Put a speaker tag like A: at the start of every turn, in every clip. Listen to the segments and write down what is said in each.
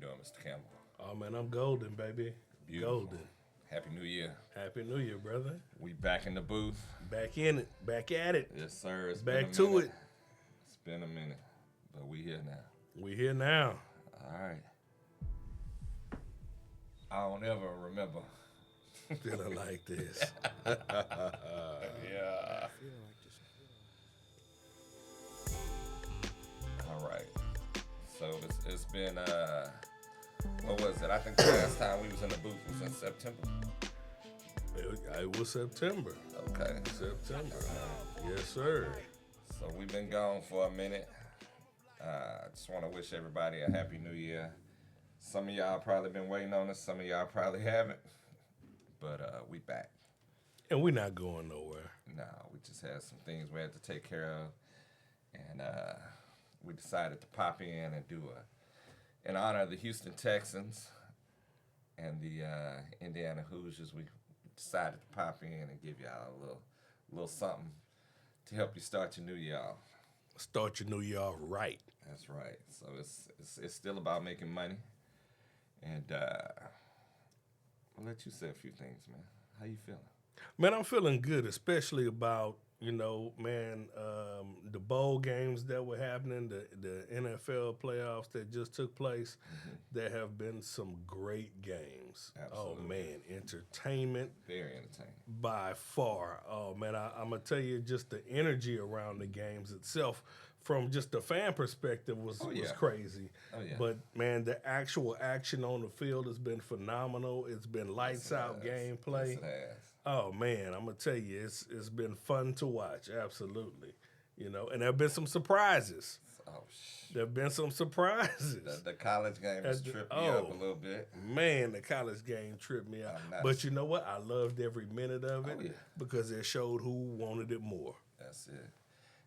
A: doing, Mr. Campbell?
B: Oh, man, I'm golden, baby.
A: Beautiful.
B: Golden.
A: Happy New Year.
B: Happy New Year, brother.
A: We back in the booth.
B: Back in it. Back at it.
A: Yes, sir. It's
B: Back
A: been a
B: to
A: minute.
B: it.
A: It's been a minute, but we here now.
B: We here now.
A: All right. I don't ever remember.
B: Feeling like this.
A: Yeah. All right. So it's been, what was it? I think the last time we was in the booth was in September.
B: It was September.
A: Okay.
B: September. Yes, sir.
A: So we've been gone for a minute. I just want to wish everybody a happy new year. Some of y'all probably been waiting on us. Some of y'all probably haven't. But we back.
B: And we're not going nowhere.
A: No, we just had some things we had to take care of. And we decided to pop in and do in honor of the Houston Texans and the Indiana Hoosiers. We decided to pop in and give y'all a little something to help you start your new year off.
B: Start your new year off right.
A: That's right. So it's still about making money. And I'll let you say a few things, man. How you feeling?
B: Man, I'm feeling good, especially about, the bowl games that were happening, the NFL playoffs that just took place. Mm-hmm. There have been some great games.
A: Absolutely.
B: Oh, man, entertainment.
A: Very entertaining.
B: By far. Oh, man, I'm going to tell you, just the energy around the games itself from just the fan perspective was crazy.
A: Oh, yeah.
B: But, man, the actual action on the field has been phenomenal. It's been lights out gameplay.
A: Yes, it has.
B: Oh, man, I'm going to tell you, it's been fun to watch, absolutely. And there have been some surprises.
A: Oh,
B: there have been some surprises.
A: The college game has tripped me up a little bit.
B: Man, the college game tripped me out. But you know what? I loved every minute of it because it showed who wanted it more.
A: That's it.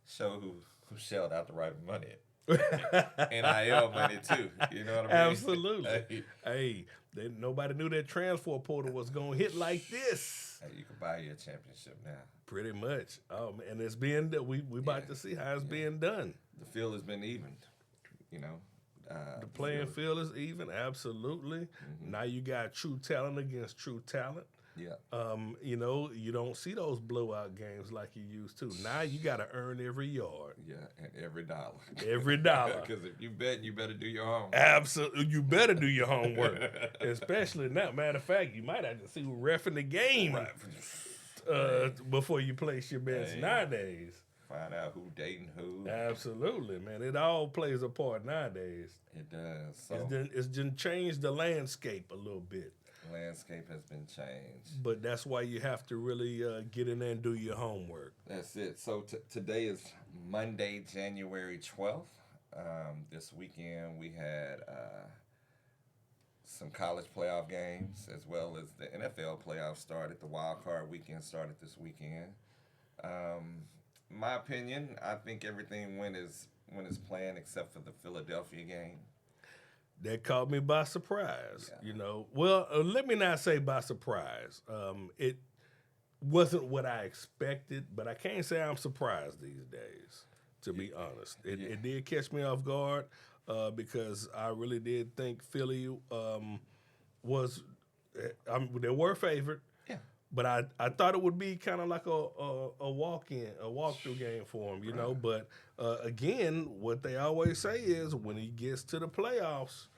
A: Showed who shelled out the right money. NIL money, too. You know what I mean?
B: Absolutely. Hey, nobody knew that transfer portal was going to hit like this.
A: Hey, you can buy your championship now.
B: Pretty much. And it's being done. We about to see how it's being done.
A: The field has been evened,
B: the playing field is even, absolutely. Mm-hmm. Now you got true talent against true talent.
A: Yeah.
B: You don't see those blowout games like you used to. Now you got to earn every yard.
A: Yeah, and every dollar.
B: Every dollar.
A: Because if you bet, you better do your homework.
B: Absolutely. You better do your homework. Especially now. Matter of fact, you might have to see who reffing the game before you place your bets nowadays.
A: Find out who dating who.
B: Absolutely, man. It all plays a part nowadays.
A: It does. So
B: it's just changed the landscape a little bit.
A: The landscape has been changed.
B: But that's why you have to really get in there and do your homework.
A: That's it. So today is Monday, January 12th. This weekend we had some college playoff games as well as the NFL playoffs started. The wild card weekend started this weekend. My opinion, I think everything went as planned except for the Philadelphia game.
B: That caught me by surprise, Well, let me not say by surprise. It wasn't what I expected, but I can't say I'm surprised these days, to be honest. It did catch me off guard because I really did think Philly was they were favored. Yeah. But I thought it would be kind of like a walkthrough game for him, know. But again, what they always say is when he gets to the playoffs,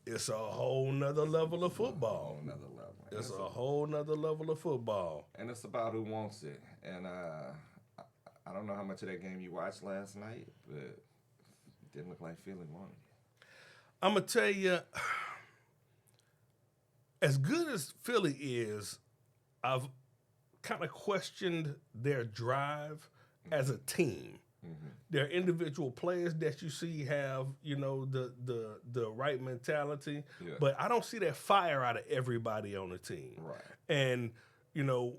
B: it's a whole nother level of football. It's a whole nother level of football.
A: And it's about who wants it. And I don't know how much of that game you watched last night, but it didn't look like Philly wanted it.
B: I'm going to tell you, as good as Philly is, I've kind of questioned their drive as a team. Mm-hmm. There are individual players that you see have, the right mentality, but I don't see that fire out of everybody on the team.
A: Right.
B: And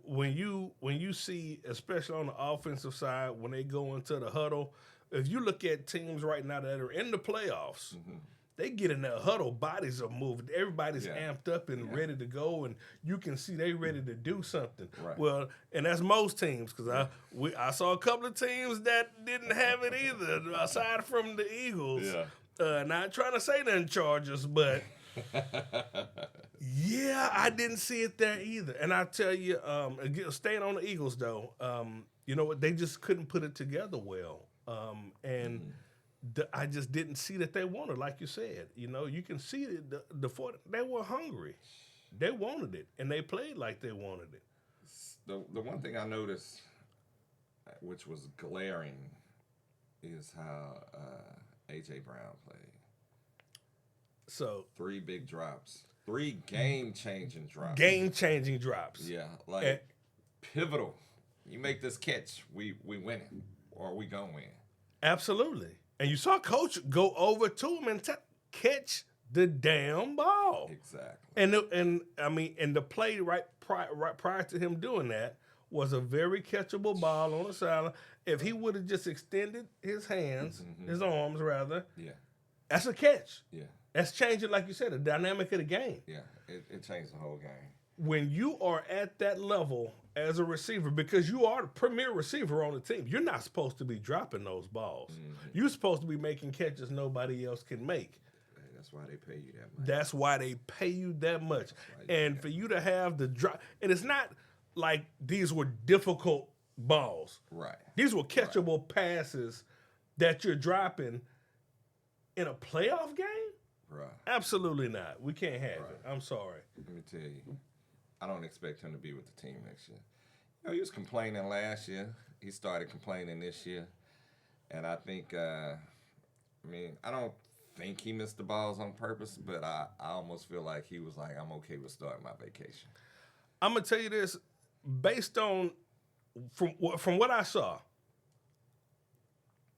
B: when you see, especially on the offensive side, when they go into the huddle, if you look at teams right now that are in the playoffs. Mm-hmm. They get in that huddle, bodies are moving. Everybody's amped up and ready to go, and you can see they ready to do something.
A: Right.
B: Well, and that's most teams, because I saw a couple of teams that didn't have it either, aside from the Eagles.
A: Yeah.
B: Not trying to say nothing Chargers, but Yeah, I didn't see it there either. And I tell you, again, staying on the Eagles though, you know what? They just couldn't put it together well, I just didn't see that they wanted, like you said. You know, you can see that they were hungry, they wanted it, and they played like they wanted it.
A: The one thing I noticed, which was glaring, is how A.J. Brown played.
B: So
A: 3 big drops. 3 game-changing drops.
B: Game-changing drops.
A: Yeah, like pivotal. You make this catch, we winning, or we gonna win.
B: Absolutely. And you saw Coach go over to him and catch the damn ball.
A: Exactly.
B: And the play right prior to him doing that was a very catchable ball on the sideline. If he would have just extended his hands, his arms rather, that's a catch.
A: Yeah.
B: That's changing, like you said, the dynamic of the game.
A: Yeah, it changed the whole game.
B: When you are at that level as a receiver, because you are the premier receiver on the team, you're not supposed to be dropping those balls. You're supposed to be making catches nobody else can make.
A: That's why they pay you that much.
B: That's why they pay you that much. And for you to have the drop, and it's not like these were difficult balls.
A: Right.
B: These were catchable passes that you're dropping in a playoff game?
A: Right.
B: Absolutely not. We can't have it. I'm sorry.
A: Let me tell you, I don't expect him to be with the team next year. You know, he was complaining last year. He started complaining this year. And I think, I don't think he missed the balls on purpose, but I almost feel like he was like, I'm okay with starting my vacation.
B: I'm going to tell you this, based on, from what I saw,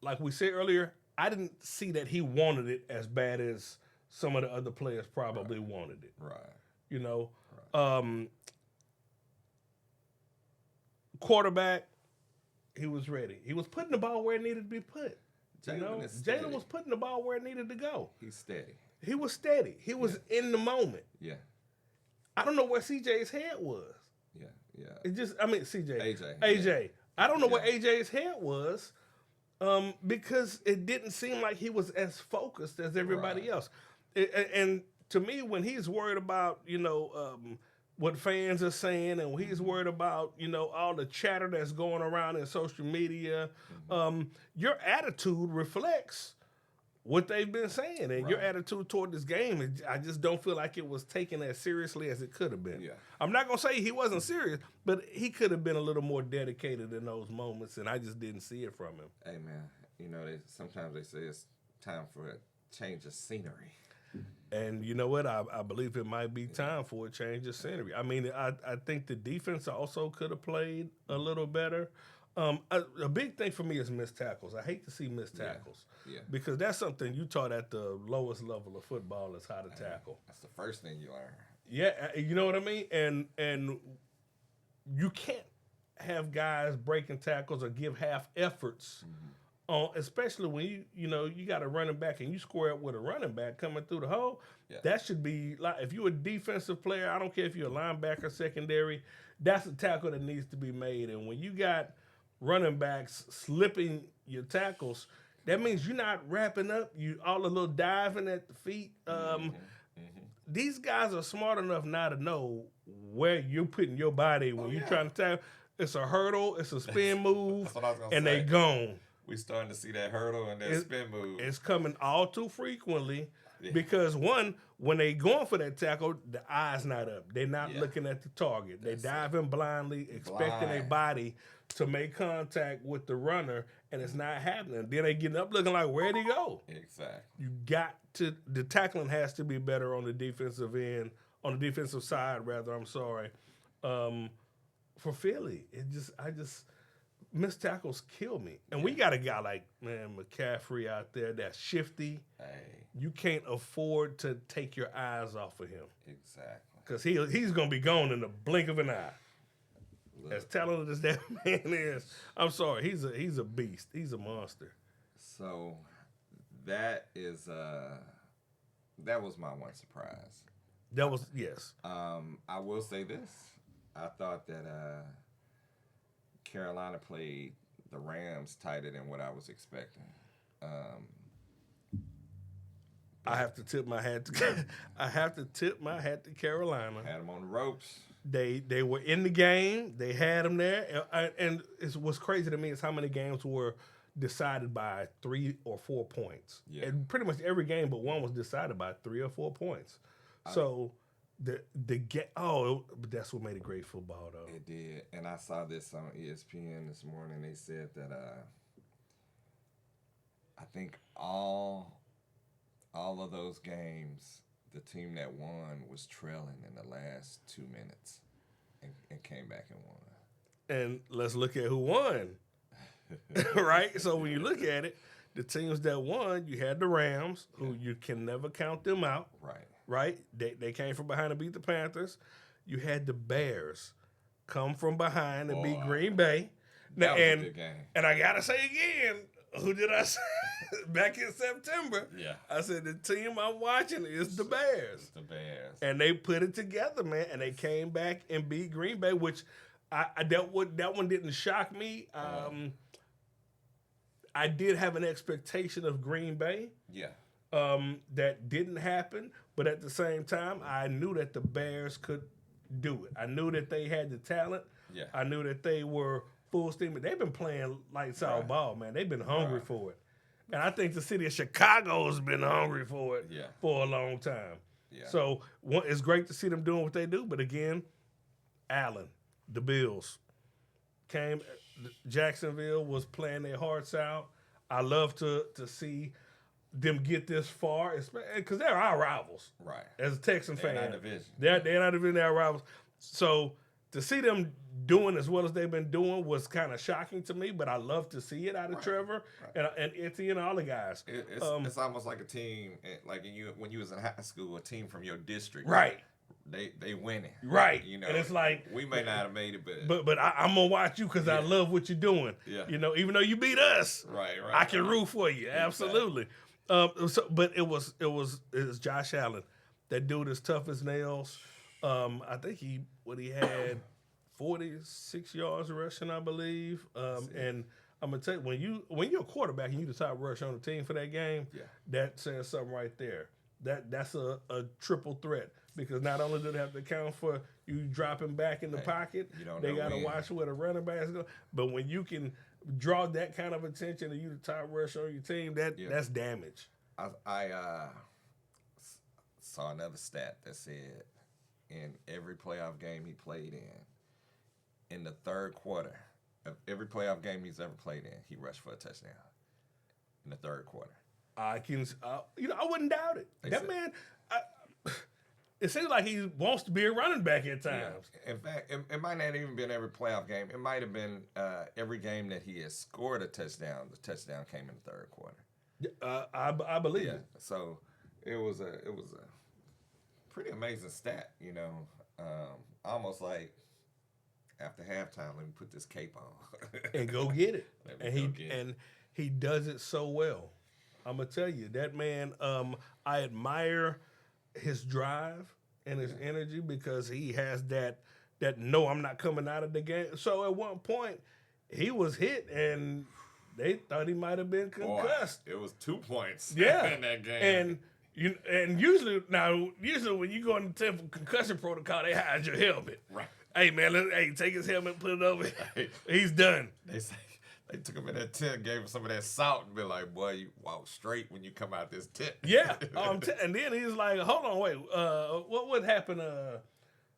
B: like we said earlier, I didn't see that he wanted it as bad as some of the other players probably wanted it.
A: Right.
B: You know, quarterback, he was ready. He was putting the ball where it needed to be put. Jalen was putting the ball where it needed to go.
A: He's steady.
B: He was steady. He was in the moment.
A: Yeah.
B: I don't know where CJ's head was.
A: Yeah.
B: It just, CJ.
A: AJ.
B: Yeah. I don't know where AJ's head was because it didn't seem like he was as focused as everybody else. And to me, when he's worried about, what fans are saying, and when he's worried about, all the chatter that's going around in social media, your attitude reflects what they've been saying. And your attitude toward this game, I just don't feel like it was taken as seriously as it could have been.
A: Yeah.
B: I'm not going to say he wasn't serious, but he could have been a little more dedicated in those moments, and I just didn't see it from him.
A: Hey, man, sometimes they say it's time for a change of scenery.
B: And you know what? I believe it might be time for a change of scenery. I think the defense also could have played a little better. A big thing for me is missed tackles. I hate to see missed tackles because that's something you taught at the lowest level of football is how to tackle.
A: That's the first thing you learn.
B: Yeah, you know what I mean? And you can't have guys breaking tackles or give half efforts. Especially when you got a running back and you square up with a running back coming through the hole, that should be like, if you're a defensive player, I don't care if you're a linebacker, secondary, that's a tackle that needs to be made. And when you got running backs slipping your tackles, that means you're not wrapping up. You all a little diving at the feet. These guys are smart enough now to know where you're putting your body when you're trying to tackle. It's a hurdle, it's a spin move, and they gone.
A: We starting to see that hurdle and that spin move.
B: It's coming all too frequently because, one, when they going for that tackle, the eye's not up. They're not looking at the target. They diving blindly, expecting their body to make contact with the runner, and it's not happening. Then they getting up looking like, where'd he go?
A: Exactly.
B: The tackling has to be better on the defensive end, on the defensive side, rather, I'm sorry. For Philly, missed tackles kill me. And we got a guy like, McCaffrey out there that's shifty.
A: Hey.
B: You can't afford to take your eyes off of him.
A: Exactly.
B: Because he's going to be gone in the blink of an eye. Look. As talented as that man is, I'm sorry, he's a beast. He's a monster.
A: So that was my one surprise.
B: That was, yes.
A: I will say this. I thought that Carolina played the Rams tighter than what I was expecting.
B: I have to tip my hat to I have to tip my hat to Carolina.
A: Had them on the ropes.
B: They were in the game. They had them there, and what's crazy to me is how many games were decided by 3 or 4 points.
A: Yeah.
B: And pretty much every game but one was decided by 3 or 4 points. So but that's what made it great football, though.
A: It did, and I saw this on ESPN this morning. They said that I think all of those games, the team that won was trailing in the last 2 minutes, and came back and won.
B: And let's look at who won. Right? So when you look at it, the teams that won, you had the Rams, who you can never count them out. Right? They came from behind and beat the Panthers. You had the Bears come from behind and beat Green Bay.
A: That was a good game.
B: And I got to say again, who did I say back in September?
A: Yeah.
B: I said the team I'm watching is the Bears.
A: It's the Bears.
B: And they put it together, man. And they came back and beat Green Bay, which that one didn't shock me. I did have an expectation of Green Bay.
A: Yeah.
B: That didn't happen. But at the same time, I knew that the Bears could do it. I knew that they had the talent.
A: Yeah.
B: I knew that they were full steam. They've been playing lights out ball, man. They've been hungry for it. And I think the city of Chicago has been hungry for it for a long time.
A: Yeah.
B: So it's great to see them doing what they do. But again, Allen, the Bills, Jacksonville was playing their hearts out. I love to see them get this far, because they're our rivals.
A: Right.
B: As a Texan fan.
A: They're in our division.
B: They're not even our rivals. So to see them doing as well as they've been doing was kind of shocking to me, but I love to see it out of Trevor and Itzy and all the guys.
A: It's almost like a team, like when you was in high school, a team from your district.
B: Right.
A: They winning.
B: Right.
A: You know,
B: and it's like,
A: we may not have made it,
B: but I'm going to watch you because I love what you're doing.
A: Yeah.
B: You know, even though you beat us.
A: Right.
B: I can root for you. Absolutely. But it was Josh Allen. That dude is tough as nails. I think he had 46 yards rushing, I believe. And I'm gonna tell you, when you're a quarterback and you're the top rusher on the team for that game, that says something right there. That's a triple threat, because not only do they have to account for you dropping back in the pocket, they got to watch where the running backs go. But when you can draw that kind of attention and you the top rusher on your team, that's damage.
A: I saw another stat that said in every playoff game he played in the third quarter of every playoff game he's ever played in, he rushed for a touchdown in the third quarter.
B: I wouldn't doubt it. Man, it seems like he wants to be a running back at times.
A: Yeah. In fact, it might not even been every playoff game. It might have been every game that he has scored a touchdown. The touchdown came in the third quarter.
B: I believe it.
A: So it was a pretty amazing stat. Almost like after halftime, let me put this cape on
B: and go get it. And he does it so well. I'm gonna tell you, that man. I admire his drive and his energy, because he has that no, I'm not coming out of the game. So at one point, he was hit and they thought he might have been concussed.
A: Boy, it was 2 points
B: in
A: that game.
B: And usually when you go into concussion protocol, they hide your helmet.
A: Right.
B: Hey man, take his helmet, put it over. He's done.
A: They say they took him in that tent, gave him some of that salt, and be like, "Boy, you walk straight when you come out this tent."
B: Yeah. And then he's like, "Hold on, wait. What happened?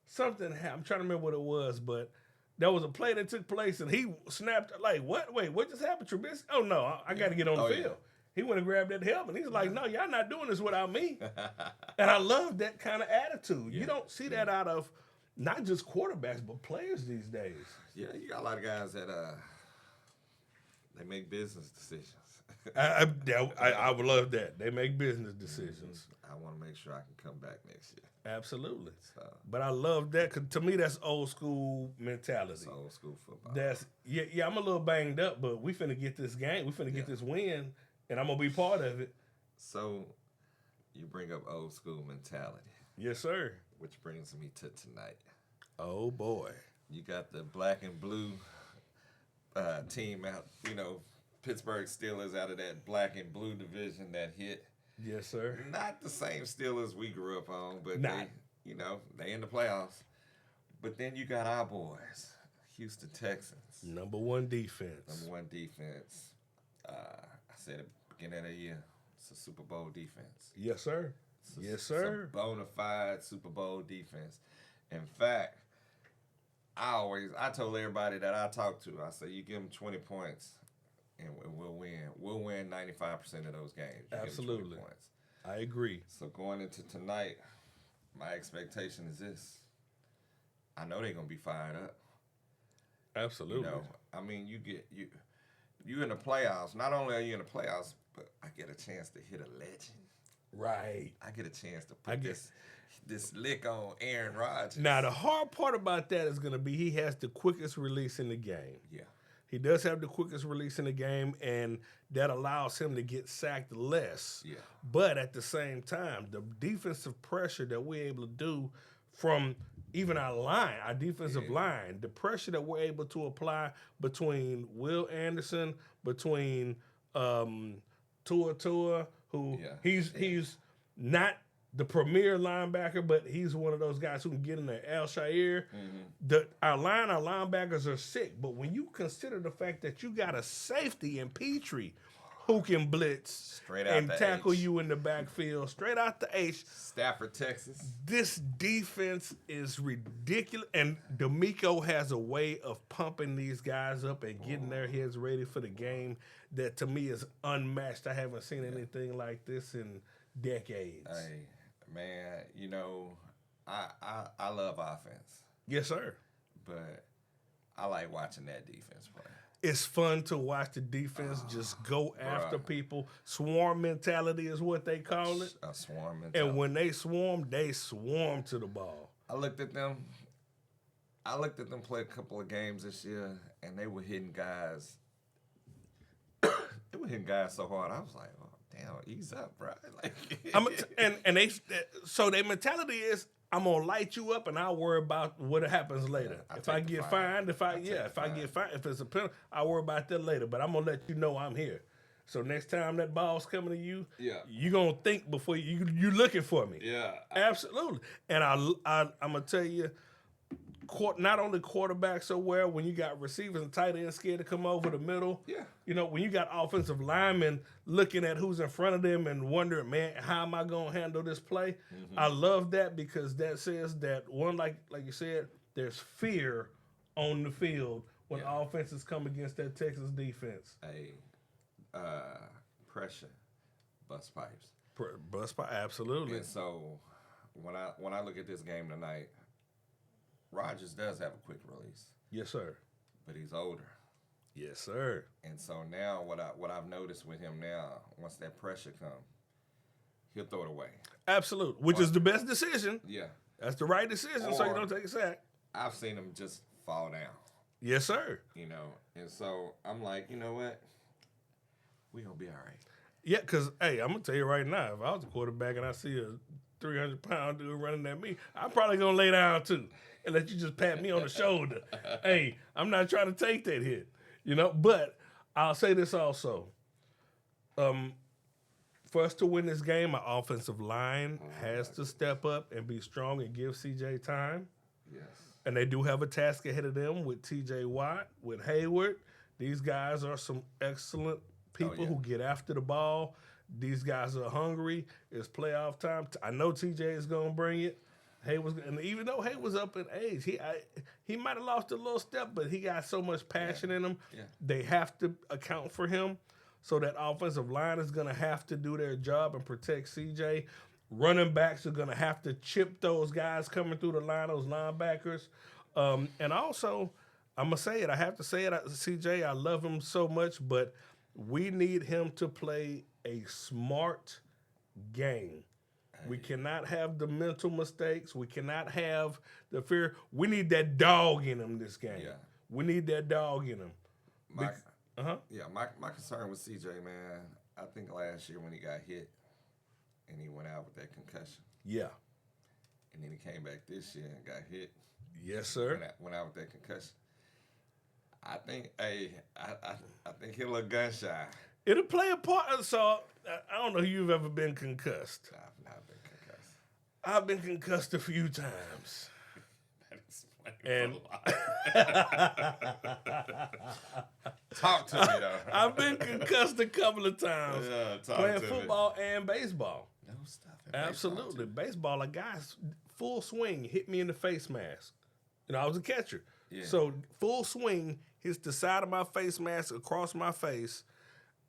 B: Something happened. I'm trying to remember what it was, but there was a play that took place, and he snapped. Like, what? Wait, what just happened, Trubisky? Oh no, I got to get on the field." He went and grabbed that helmet. He's like, "No, y'all not doing this without me." And I love that kind of attitude. You don't see that out of not just quarterbacks, but players these days.
A: Yeah, you got a lot of guys that they make business decisions.
B: I would love that. They make business decisions.
A: I want to make sure I can come back next year.
B: Absolutely. But I love that, 'cause to me, that's old school mentality.
A: It's old school football.
B: I'm a little banged up, but we finna get this game. We finna get this win, and I'm going to be part of it.
A: So you bring up old school mentality.
B: Yes, sir.
A: Which brings me to tonight.
B: Oh, boy.
A: You got the black and blue team out, Pittsburgh Steelers out of that black and blue division that hit
B: Yes, sir.
A: Not the same Steelers we grew up on, but
B: Not.
A: they in the playoffs. But then you got our boys, Houston Texans.
B: Number one defense.
A: Number one defense. I said at the beginning of the year, it's a Super Bowl defense.
B: Yes, sir. Yes, sir.
A: It's a bona fide Super Bowl defense. In fact, I told everybody that I talked to, I said, you give them 20 points and we'll win. We'll win 95% of those games. You
B: Absolutely.
A: Give them 20 points.
B: I agree.
A: So going into tonight, my expectation is this. I know they're gonna be fired up.
B: Absolutely.
A: You know, I mean, you in the playoffs. Not only are you in the playoffs, but I get a chance to hit a legend.
B: Right.
A: I get a chance to put this lick on Aaron Rodgers.
B: Now, the hard part about that is going to be he has the quickest release in the game.
A: Yeah.
B: He does have the quickest release in the game, and that allows him to get sacked less.
A: Yeah.
B: But at the same time, the defensive pressure that we're able to do from even our line, our defensive line, the pressure that we're able to apply between Will Anderson, between Tua, who he's not the premier linebacker, but he's one of those guys who can get in there. Al Shair, our linebackers are sick. But when you consider the fact that you got a safety in Petrie who can blitz and tackle you in the backfield, straight out the H.
A: Stafford, Texas.
B: This defense is ridiculous. And D'Amico has a way of pumping these guys up and getting their heads ready for the game that, to me, is unmatched. I haven't seen anything like this in decades.
A: Hey, man, you know, I love offense.
B: Yes, sir.
A: But I like watching that defense play.
B: It's fun to watch the defense just go after people. Swarm mentality is what they call it.
A: A swarm mentality.
B: And when they swarm to the ball.
A: I looked at them play a couple of games this year, and they were hitting guys. They were hitting guys so hard. I was like, oh, damn, ease up, bro. Like,
B: so their mentality is, I'm gonna light you up, and I'll worry about what happens later. If I get fined, if it's a penalty, I'll worry about that later. But I'm gonna let you know I'm here. So next time that ball's coming to you, you're gonna think before you looking for me.
A: Yeah,
B: absolutely. And I'm gonna tell you, not only quarterbacks so well, when you got receivers and tight ends scared to come over the middle.
A: Yeah.
B: You know, when you got offensive linemen looking at who's in front of them and wondering, man, how am I going to handle this play? Mm-hmm. I love that because that says that, one, like you said, there's fear on the field when offenses come against that Texas defense.
A: Pressure, bust pipes.
B: Absolutely.
A: And so when I look at this game tonight, Rodgers does have a quick release.
B: Yes, sir.
A: But he's older.
B: Yes, sir.
A: And so now what I've noticed with him now, once that pressure comes, he'll throw it away.
B: Absolutely. Which is the best decision.
A: Yeah.
B: That's the right decision, so you don't take a sack.
A: I've seen him just fall down.
B: Yes, sir.
A: You know, and so I'm like, you know what? We're going to be all right.
B: Yeah, because, hey, I'm going to tell you right now, if I was a quarterback and I see a 300-pound dude running at me, I'm probably going to lay down too and let you just pat me on the shoulder. Hey, I'm not trying to take that hit, you know. But I'll say this also. For us to win this game, our offensive line has to step up and be strong and give CJ time.
A: Yes.
B: And they do have a task ahead of them with TJ Watt, with Hayward. These guys are some excellent people who get after the ball. These guys are hungry. It's playoff time. I know TJ is going to bring it. And even though Hay was up in age, he might have lost a little step, but he got so much passion in him. Yeah. They have to account for him. So that offensive line is going to have to do their job and protect CJ. Running backs are going to have to chip those guys coming through the line, those linebackers. And also, I'm going to say it. I have to say it. CJ, I love him so much, but we need him to play a smart game. We cannot have the mental mistakes. We cannot have the fear. We need that dog in him this game. Yeah. We need that dog in him.
A: My concern with CJ, man, I think last year when he got hit and he went out with that concussion.
B: Yeah.
A: And then he came back this year and got hit.
B: Yes, sir.
A: Went out with that concussion. I think, I think he'll look gun shy.
B: It'll play a part. So I don't know if you've ever been concussed.
A: I've not been concussed.
B: I've been concussed a few times. And
A: talk to me though.
B: I've been concussed a couple of times playing football and baseball.
A: No stuff.
B: Absolutely, baseball. A guy's full swing hit me in the face mask. I was a catcher, so full swing hits the side of my face mask across my face,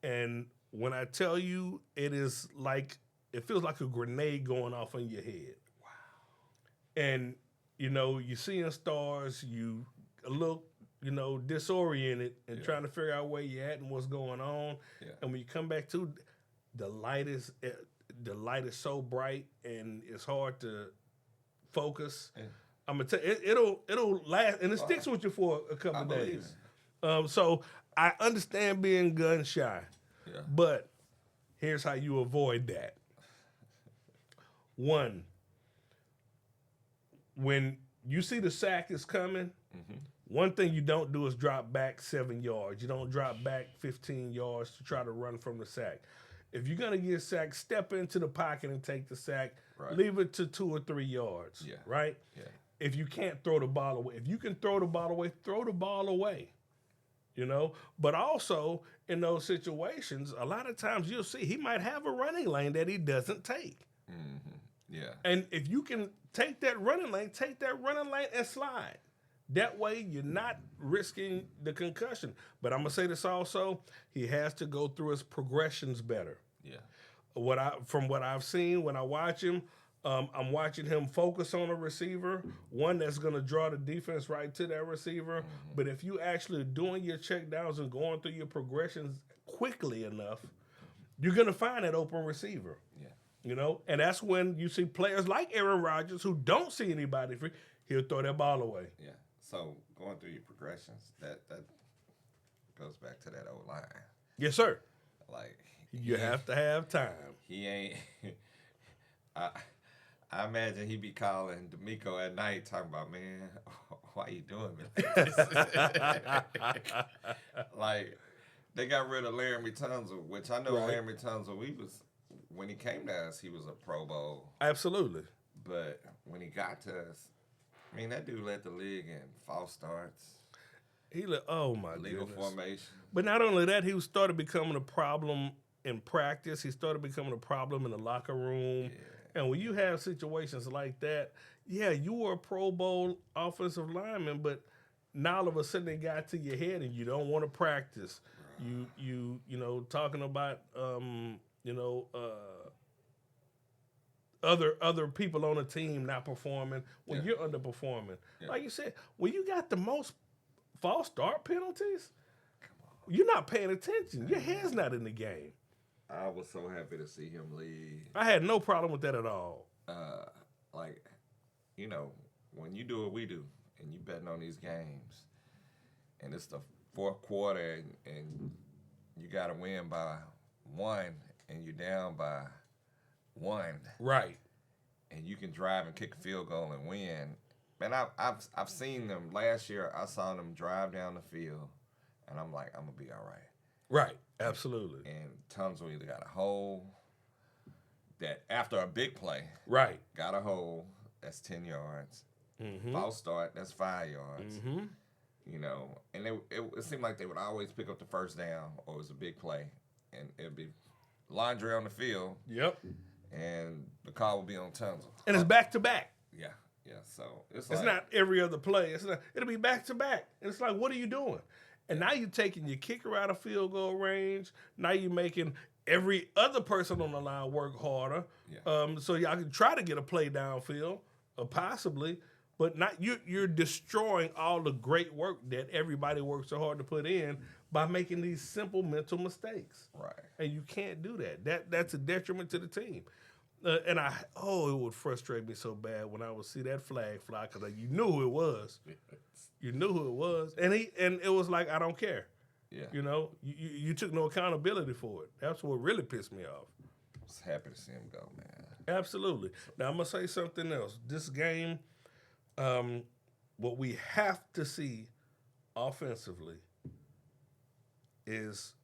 B: and when I tell you, it feels like a grenade going off in your head.
A: Wow.
B: And you're seeing stars, you look, disoriented and trying to figure out where you're at and what's going on.
A: Yeah.
B: And when you come back to, the light is so bright and it's hard to focus.
A: Yeah.
B: I'm gonna tell you, it'll last and it sticks with you for a couple of days. So I understand being gun shy, but here's how you avoid that. One, when you see the sack is coming, one thing you don't do is drop back 7 yards. You don't drop back 15 yards to try to run from the sack. If you're going to get sacked, step into the pocket and take the sack. Right. Leave it to 2 or 3 yards, right? Yeah. If you can't throw the ball away. If you can throw the ball away, throw the ball away, But also, in those situations, a lot of times you'll see he might have a running lane that he doesn't take.
A: Mm-hmm. Yeah.
B: And if you can take that running lane and slide. That way, you're not risking the concussion. But I'm going to say this also, he has to go through his progressions better. Yeah. From what I've seen, when I watch him, I'm watching him focus on a receiver, one that's going to draw the defense right to that receiver. Mm-hmm. But if you actually doing your check downs and going through your progressions quickly enough, you're going to find that open receiver. Yeah. And that's when you see players like Aaron Rodgers who don't see anybody free, he'll throw that ball away.
A: Yeah. So going through your progressions, that goes back to that old line.
B: Yes, sir.
A: Like
B: you have to have time.
A: He ain't. I imagine he be calling D'Amico at night talking about, man, why you doing me like this? Like, they got rid of Laramie Tunsil, which I know Laramie Tunsil, when he came to us, he was a Pro Bowl.
B: Absolutely.
A: But when he got to us, that dude led the league in false starts.
B: Oh, my goodness.
A: Legal formation.
B: But not only that, he started becoming a problem in practice. He started becoming a problem in the locker room. Yeah. And when you have situations like that, you were a Pro Bowl offensive lineman, but now all of a sudden it got to your head and you don't want to practice. Right. You talking about other people on the team not performing when you're underperforming. Yeah. Like you said, when you got the most false start penalties, you're not paying attention. Your head's not in the game.
A: I was so happy to see him leave.
B: I had no problem with that at all.
A: When you do what we do, and you betting on these games, and it's the fourth quarter, and you got to win by 1, and you're down by 1.
B: Right.
A: And you can drive and kick a field goal and win. Man, I've seen them last year. I saw them drive down the field, and I'm like, I'm gonna be all right.
B: Right. Absolutely.
A: And Tunsil either got a hole that after a big play, got a hole that's 10 yards. Mm-hmm. False start, that's 5 yards. Mm-hmm. And it seemed like they would always pick up the first down, or it was a big play, and it'd be laundry on the field.
B: Yep.
A: And the call will be on Tunsil.
B: And it's back to back.
A: Yeah. So it's
B: not every other play. It'll be back to back. And it's like, what are you doing? And now you're taking your kicker out of field goal range. Now you're making every other person on the line work harder. Yeah. So y'all can try to get a play downfield, possibly, but not you're destroying all the great work that everybody works so hard to put in by making these simple mental mistakes.
A: Right. And
B: you can't do that. That's a detriment to the team. And it would frustrate me so bad when I would see that flag fly because you knew who it was. You knew who it was, and it was like, I don't care. Yeah. You took no accountability for it. That's what really pissed me off.
A: I was happy to see him go, man.
B: Absolutely. Now I'm gonna say something else. This game, what we have to see offensively is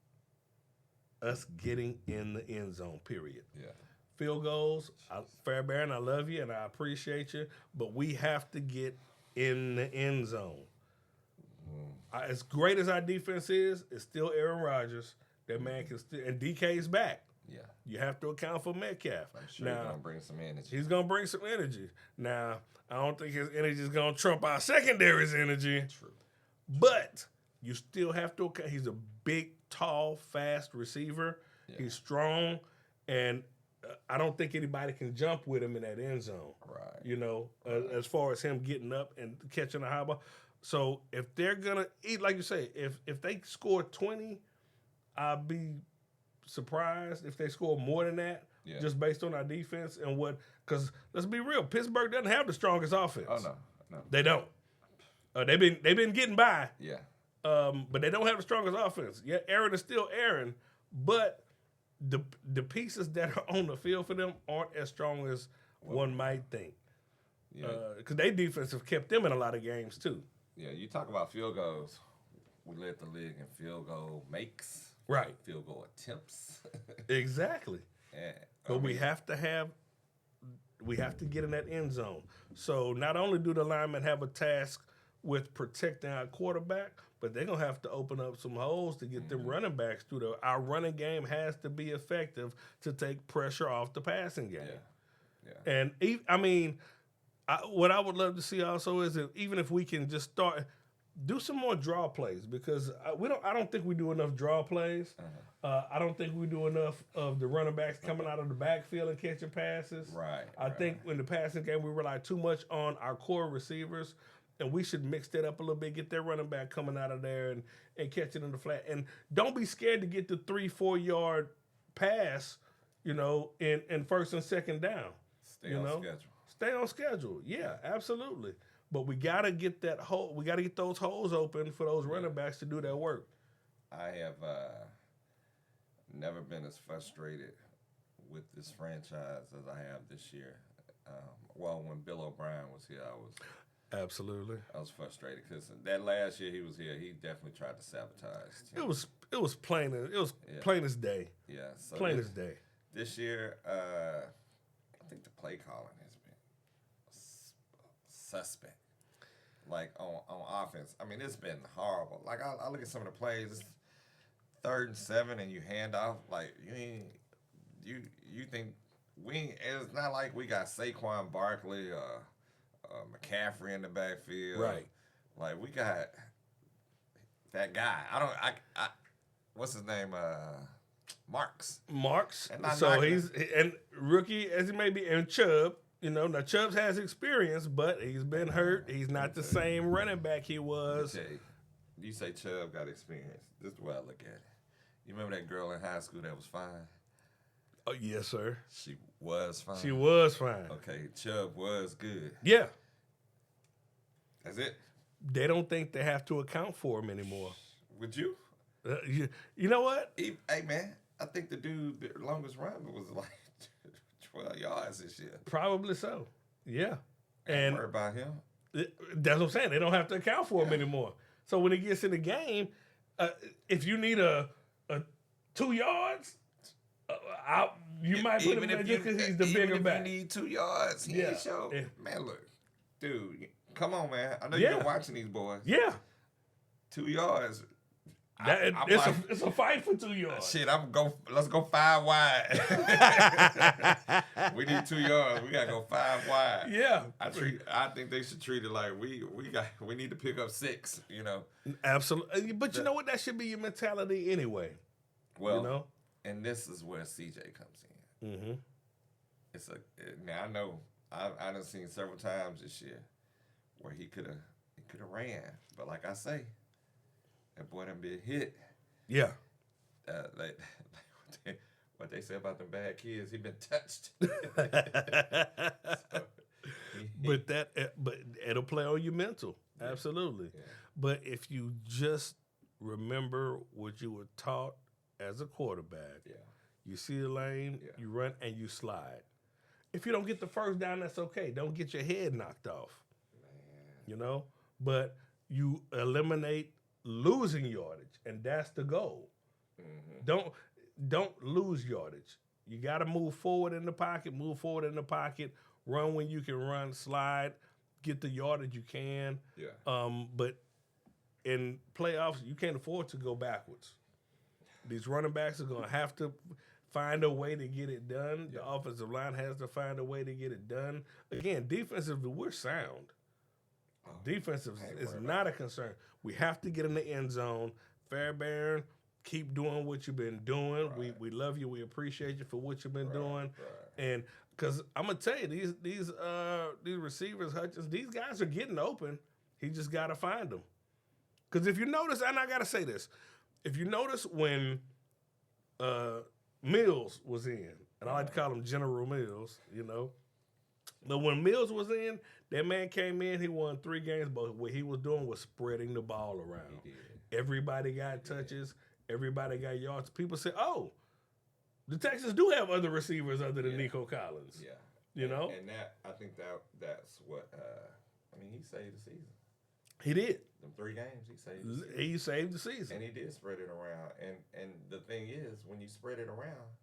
B: us getting in the end zone, period.
A: Yeah.
B: Field goals, Fairbairn, I love you and I appreciate you, but we have to get in the end zone. As great as our defense is, it's still Aaron Rodgers. That man can still, and DK's back.
A: Yeah.
B: You have to account for Metcalf.
A: I'm sure he's going to bring some energy.
B: He's going to bring some energy. Now, I don't think his energy is going to trump our secondary's energy.
A: True.
B: But you still have to account. He's a big, tall, fast receiver. Yeah. He's strong, and I don't think anybody can jump with him in that end zone.
A: Right.
B: You know, as far as him getting up and catching a high ball. So if they're gonna eat, like you say, if they score 20, I'll be surprised if they score more than that. Yeah. Just based on our defense and what. Because let's be real, Pittsburgh doesn't have the strongest offense.
A: Oh no,
B: they don't. They've been getting by.
A: Yeah.
B: But they don't have the strongest offense. Yeah, Aaron is still Aaron, but the pieces that are on the field for them aren't as strong as one might think. Yeah. Because their defense have kept them in a lot of games too.
A: Yeah, you talk about field goals. We led the league in field goal makes.
B: Right.
A: Field goal attempts.
B: Exactly. Yeah. But we have to get in that end zone. So not only do the linemen have a task with protecting our quarterback, but they're going to have to open up some holes to get them running backs through there. Our running game has to be effective to take pressure off the passing game. Yeah. And, I mean, what I would love to see also is that even if we can just do some more draw plays, because I don't think we do enough draw plays. I don't think we do enough of the running backs coming out of the backfield and catching passes.
A: Right.
B: I think in the passing game we rely too much on our core receivers, and we should mix that up a little bit, get their running back coming out of there and catch it in the flat. And don't be scared to get the 3-4 yard pass, in first and second down.
A: Stay on schedule.
B: Stay on schedule. Yeah, absolutely. But we gotta get that hole. We gotta get those holes open for those running backs to do their work.
A: I have never been as frustrated with this franchise as I have this year. When Bill O'Brien was here, I was frustrated because that last year he was here, he definitely tried to sabotage.
B: It was plain. It was plain as day.
A: Yeah, so
B: plain as day.
A: This year, I think the play calling has been suspect. Like on offense, I mean, it's been horrible. Like I look at some of the plays. It's 3rd and 7, and you hand off. Like you think it's not like we got Saquon Barkley or McCaffrey in the backfield.
B: Right.
A: Like we got that guy. I what's his name? Marks.
B: So he's and rookie as he may be, and Chubb. Now Chubbs has experience, but he's been hurt. He's not the same running back he was.
A: You say Chubb got experience. This is the way I look at it. You remember that girl in high school that was fine?
B: Oh, yes, sir.
A: She was fine.
B: She was fine.
A: Okay, Chubb was good.
B: Yeah.
A: That's it?
B: They don't think they have to account for him anymore.
A: Would you?
B: You know what?
A: Hey, man, I think the dude, the longest run was like 12 yards this year.
B: Probably so. Yeah.
A: And worry about him.
B: That's what I'm saying. They don't have to account for him anymore. So when he gets in the game, if you need a 2 yards, you might put him in just because he's the bigger back.
A: If you need 2 yards, he ain't show. Yeah. Man, look, dude, come on, man. I know you've been watching these boys.
B: Yeah.
A: 2 yards.
B: It's a fight for 2 yards.
A: Shit, let's go 5 wide. We need 2 yards. We gotta go 5 wide.
B: Yeah.
A: I think they should treat it like we need to pick up 6,
B: Absolutely. But you know what? That should be your mentality anyway.
A: Well, and this is where CJ comes in. Mm-hmm. Now I know I done seen several times this year where he could have ran, but like I say, that boy done been hit.
B: Yeah.
A: Like what they say about them bad kids, he been touched.
B: But it'll play on your mental. Yeah. Absolutely. Yeah. But if you just remember what you were taught as a quarterback, you see the lane, you run, and you slide. If you don't get the first down, that's okay. Don't get your head knocked off. Man. But you eliminate losing yardage, and that's the goal. Mm-hmm. don't lose yardage. You got to move forward in the pocket, run when you can run, slide, get the yardage you can.
A: Yeah.
B: But in playoffs, you can't afford to go backwards. These running backs are going to have to find a way to get it done.
A: Yeah.
B: The offensive line has to find a way to get it done. Again, defensively, we're sound. Defensive is not a concern. We have to get in the end zone. Fairbairn, keep doing what you've been doing.
A: Right.
B: We love you. We appreciate you for what you've been doing.
A: Right.
B: And because I'm gonna tell you, these receivers, Hutchins, these guys are getting open. He just got to find them. Because if you notice, and I gotta say this, if you notice when Mills was in, and I like to call him General Mills, but when Mills was in, that man came in, he won 3 games, but what he was doing was spreading the ball around.
A: He did.
B: Everybody got touches. Everybody got yards. People say, oh, the Texans do have other receivers other than Nico Collins.
A: Yeah. And that, I think that's what, he saved the season.
B: He did.
A: Them 3 games, he saved the season.
B: He saved the season.
A: And he did spread it around. And the thing is, when you spread it around,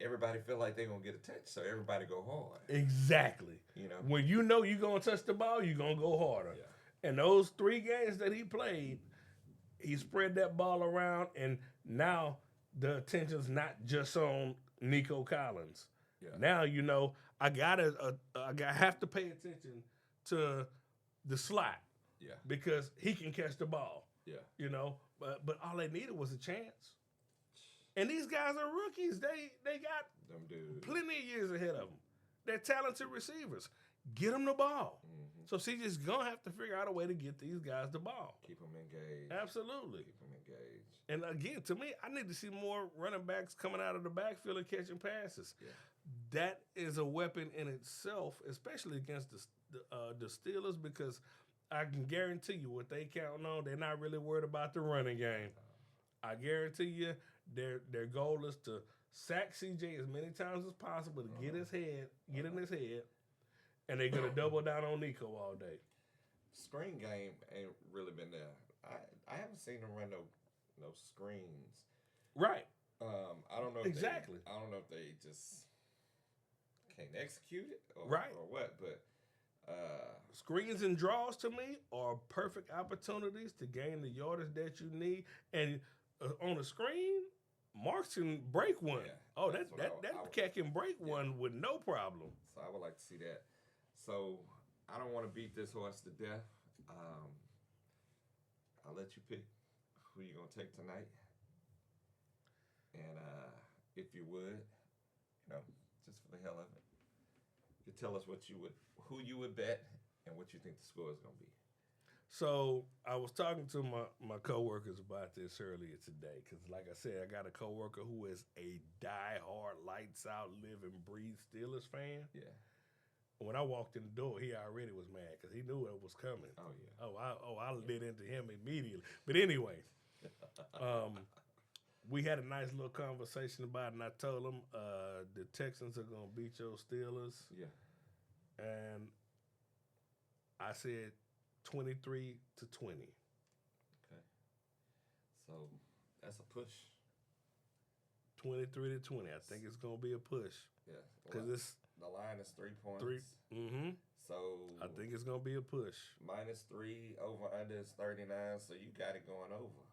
A: everybody feel like they're going to get a touch, so everybody go hard.
B: Exactly. When you know you're going to touch the ball, you're going to go harder.
A: Yeah.
B: And those 3 games that he played, he spread that ball around, and now the attention's not just on Nico Collins.
A: Yeah.
B: Now, I have to pay attention to the slot.
A: Yeah.
B: Because he can catch the ball.
A: Yeah.
B: But all they needed was a chance. And these guys are rookies. They got
A: them dudes
B: plenty of years ahead of them. They're talented receivers. Get them the ball.
A: Mm-hmm.
B: So CJ's going to have to figure out a way to get these guys the ball.
A: Keep them engaged.
B: Absolutely.
A: Keep them engaged.
B: And again, to me, I need to see more running backs coming out of the backfield and catching passes.
A: Yeah.
B: That is a weapon in itself, especially against the Steelers, because I can guarantee you what they counting on, they're not really worried about the running game. I guarantee you their goal is to sack CJ as many times as possible to get in his head, and they're going to double down on Nico all day.
A: Screen game ain't really been there. I haven't seen them run no screens.
B: Right.
A: I don't know if
B: exactly.
A: I don't know if they just can't execute it or what, but
B: screens and draws to me are perfect opportunities to gain the yardage that you need. And on a screen, Marks can break one.
A: Yeah,
B: that cat can break one with no problem.
A: So I would like to see that. So I don't want to beat this horse to death. I'll let you pick who you're gonna take tonight. And if you would, just for the hell of it, you tell us who you would bet and what you think the score is gonna be.
B: So I was talking to my coworkers about this earlier today because, like I said, I got a coworker who is a diehard, lights out, live and breathe Steelers fan.
A: Yeah.
B: When I walked in the door, he already was mad because he knew it was coming.
A: Oh yeah.
B: I lit into him immediately. But anyway, we had a nice little conversation about it, and I told him the Texans are gonna beat your Steelers.
A: Yeah.
B: And I said 23-20.
A: Okay. So that's a push.
B: 23-20. I think it's gonna be a push.
A: Yeah.
B: Because
A: the line is 3 points.
B: 3. Mm-hmm.
A: So
B: I think it's gonna be a push.
A: -3 over under is 39. So you got it going over.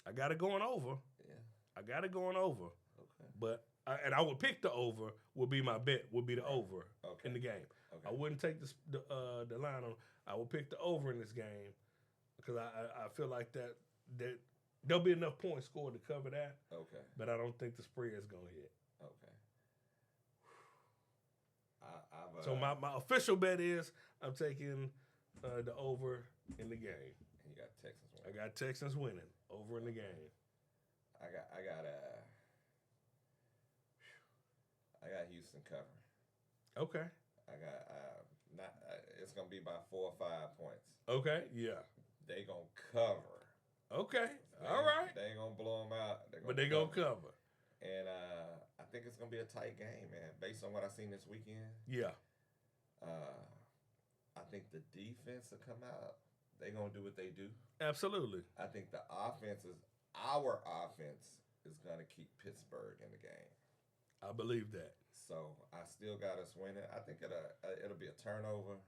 B: I got it going over.
A: Yeah.
B: I got it going over.
A: Okay.
B: But I would pick the over. Would be my bet. Would be the over in the game.
A: Okay.
B: I wouldn't take the line on. I would pick the over in this game because I feel like that there'll be enough points scored to cover that.
A: Okay.
B: But I don't think the spread is gonna hit.
A: Okay.
B: So my official bet is I'm taking the over in the game.
A: And you got Texans winning.
B: I got Texans winning over in the game.
A: I got Houston covering.
B: Okay.
A: I got it's gonna be by 4 or 5 points.
B: Okay. Yeah.
A: They gonna cover.
B: Okay. All right.
A: They ain't gonna blow them out.
B: They gonna cover.
A: And I think it's gonna be a tight game, man. Based on what I seen this weekend.
B: Yeah.
A: I think the defense will come out. They gonna do what they do.
B: Absolutely.
A: I think our offense is going to keep Pittsburgh in the game.
B: I believe that.
A: So I still got us winning. I think it'll be a turnover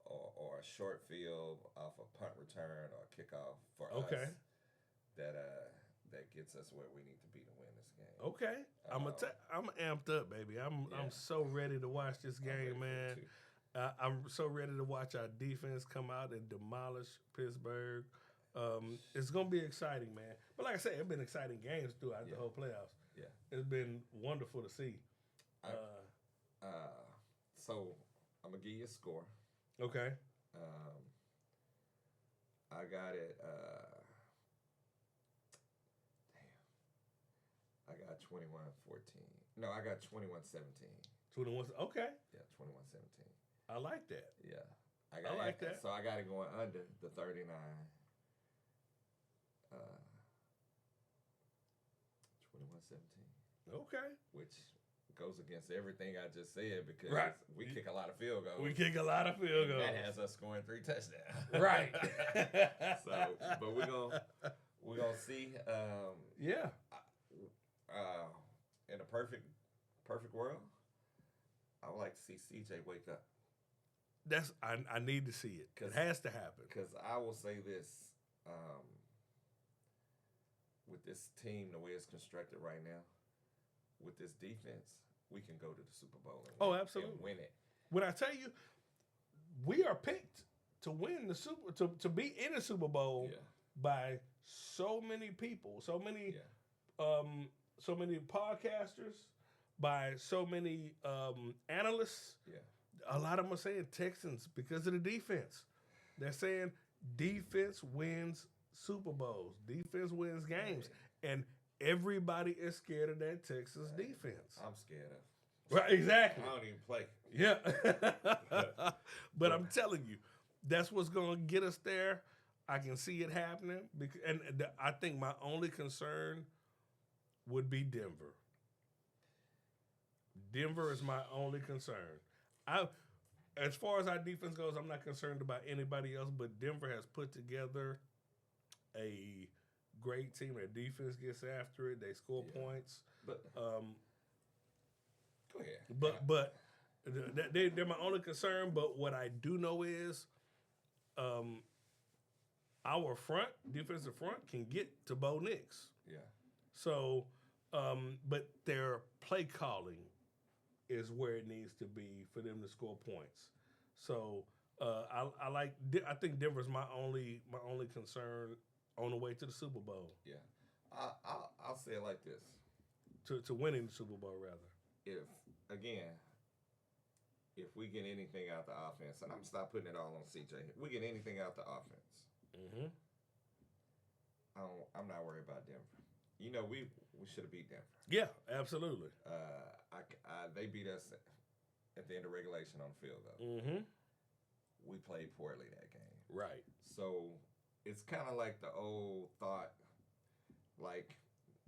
A: or a short field off a punt return or a kickoff for us that gets us where we need to be to win this game.
B: Okay, I'm amped up, baby. I'm so ready to watch this game, man. I'm so ready to watch our defense come out and demolish Pittsburgh. It's gonna be exciting, man. But like I said, it's been exciting games throughout the whole playoffs.
A: Yeah,
B: it's been wonderful to see.
A: So I'm gonna give you a score.
B: Okay.
A: I got it. I got 21-14. No, I got 21-17.
B: 21. Okay.
A: Yeah, 21-17.
B: I like that.
A: Yeah. I
B: like that.
A: So I got it going under the 39. 21-17.
B: Okay.
A: Which goes against everything I just said because we kick a lot of field goals.
B: We kick a lot of field goals.
A: That has us scoring 3 touchdowns.
B: Right.
A: So, but we're gonna see. In a perfect world, I would like to see CJ wake up.
B: I need to see it. It has to happen.
A: Because I will say this, with this team, the way it's constructed right now, with this defense, we can go to the Super Bowl and
B: absolutely.
A: And win it.
B: When I tell you, we are picked to win the to be in the Super Bowl by so many people, so many podcasters, by so many analysts.
A: Yeah.
B: A lot of them are saying Texans because of the defense. They're saying defense wins Super Bowls. Defense wins games. And everybody is scared of that Texas defense.
A: I'm scared of.
B: Right, exactly.
A: I don't even play.
B: Yeah. But I'm telling you, that's what's going to get us there. I can see it happening. And I think my only concern would be Denver. Denver is my only concern. As far as our defense goes, I'm not concerned about anybody else, but Denver has put together a great team. Their defense gets after it. They score points.
A: But go ahead.
B: But they're my only concern. But what I do know is our defensive front can get to Bo Nix.
A: Yeah.
B: So, but their play calling is where it needs to be for them to score points. So I think Denver's my only concern on the way to the Super Bowl.
A: Yeah, I'll say it like this:
B: to winning the Super Bowl, rather.
A: If we get anything out the offense, and I'm gonna stop putting it all on CJ. If we get anything out the offense, I'm not worried about Denver. You know, we should have beat Denver.
B: Yeah, absolutely.
A: They beat us at the end of regulation on the field goal. We played poorly that game.
B: Right.
A: So it's kind of like the old thought, like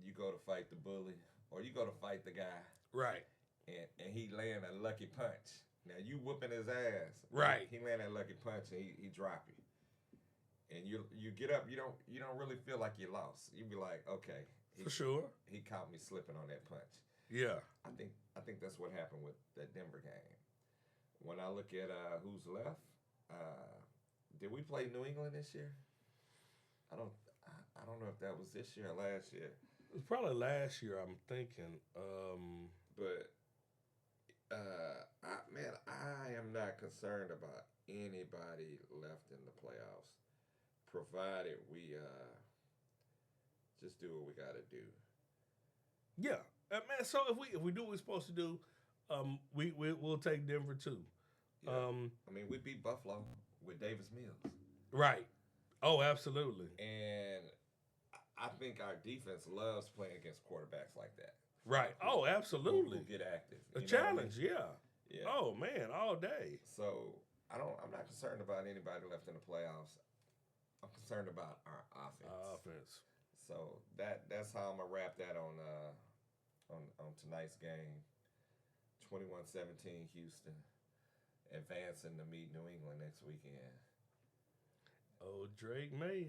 A: you go to fight the bully or you go to fight the guy.
B: Right.
A: And he land a lucky punch. Now you whooping his ass.
B: Right.
A: He land that lucky punch and he drop you. And you get up, you don't really feel like you lost. You be like, okay.
B: For sure.
A: He caught me slipping on that punch.
B: Yeah.
A: I think that's what happened with that Denver game. When I look at who's left, did we play New England this year? I don't know if that was this year or last year.
B: It was probably last year, I'm thinking.
A: But I am not concerned about anybody left in the playoffs, provided we just do what we got to do.
B: Yeah, man. So if we do what we're supposed to do, we'll take Denver too.
A: Yeah. We beat Buffalo with Davis Mills.
B: Right. Oh, absolutely.
A: And I think our defense loves playing against quarterbacks like that.
B: Right. Oh, absolutely.
A: Who get active.
B: A challenge,
A: Yeah.
B: Oh man, all day.
A: So I'm not concerned about anybody left in the playoffs. I'm concerned about our offense. So that's how I'm gonna wrap that on tonight's game. 21-17 Houston, advancing to meet New England next weekend.
B: Oh, Drake May.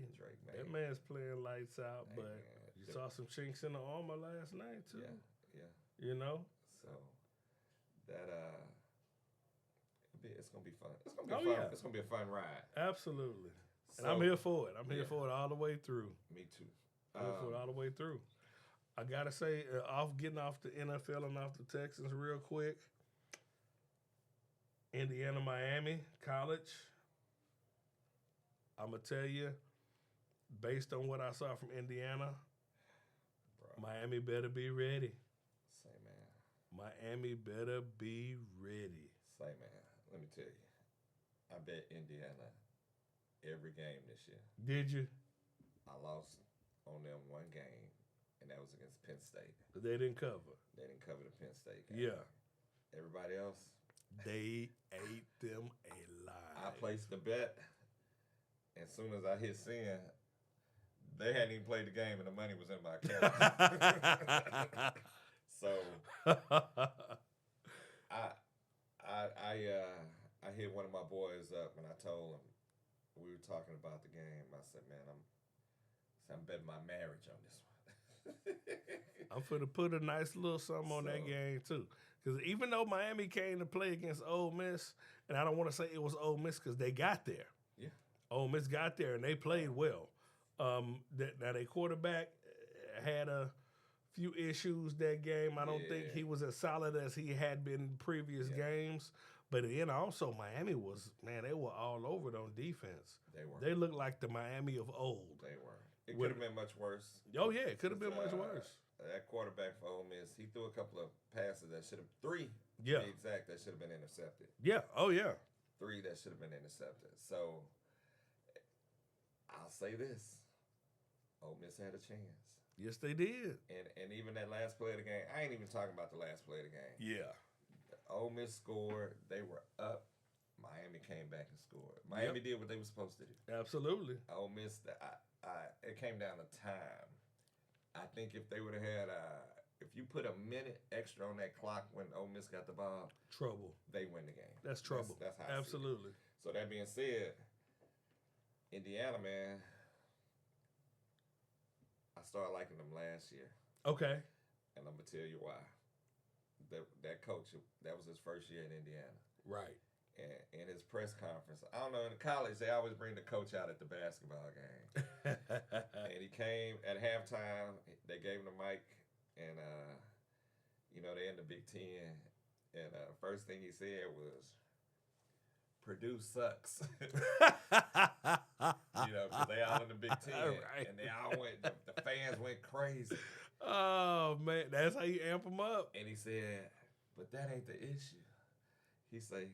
B: That man's playing lights out, but You saw some chinks in the armor last night too.
A: Yeah.
B: You know.
A: So that it's gonna be fun. It's gonna be fun.
B: Yeah.
A: It's gonna be a fun ride.
B: Absolutely.
A: So,
B: And I'm here for it. I'm here for it all the way through.
A: Me too.
B: I'm here for it all the way through. I gotta say, getting off the NFL and off the Texans real quick. Indiana, Miami, college. I'm gonna tell you, based on what I saw from Indiana, Miami better be ready.
A: Say, man.
B: Miami better be ready.
A: Say, man. Let me tell you, I bet Indiana every game this year.
B: Did you?
A: I lost on them one game, and that was against Penn State.
B: They didn't cover.
A: They didn't cover the Penn State game.
B: Yeah.
A: Everybody else,
B: they ate them alive.
A: I placed the bet. As soon as I hit send, they hadn't even played the game, and the money was in my account. So I hit one of my boys up, and I told him, we were talking about the game. I said, man, I'm betting my marriage on this one.
B: I'm finna put a nice little something on that game too. Because even though Miami came to play against Ole Miss, and I don't want to say it was Ole Miss because they got there.
A: Yeah.
B: Ole Miss got there and they played well. Now their quarterback had a few issues that game. I don't think he was as solid as he had been in previous games. But then also Miami was, man, they were all over it on defense.
A: They were.
B: They looked like the Miami of old.
A: They were. It could have been much worse.
B: Oh, yeah, it could have been much worse.
A: That quarterback for Ole Miss, he threw a couple of passes that should have, three to be exact, that should have been intercepted.
B: Yeah, oh, yeah.
A: 3 that should have been intercepted. So, I'll say this. Ole Miss had a chance.
B: Yes, they did.
A: And even that last play of the game, I ain't even talking about the last play of the game.
B: Yeah.
A: Ole Miss scored. They were up. Miami came back and scored. Miami did what they were supposed to do.
B: Absolutely.
A: Ole Miss, it came down to time. I think if they would have had, if you put a minute extra on that clock when Ole Miss got the ball,
B: trouble.
A: They win the game.
B: That's trouble.
A: That's how
B: absolutely.
A: So that being said, Indiana, man, I started liking them last year.
B: Okay.
A: And I'm gonna tell you why. That coach, that was his first year in Indiana.
B: Right.
A: And in his press conference, I don't know, in college, they always bring the coach out at the basketball game. And he came at halftime, they gave him the mic, and, they in the Big Ten. And first thing he said was, Purdue sucks. Because they all in the Big Ten. Right. And they all went, the fans went crazy.
B: Oh, man, that's how you amp them up.
A: And he said, but that ain't the issue. He say,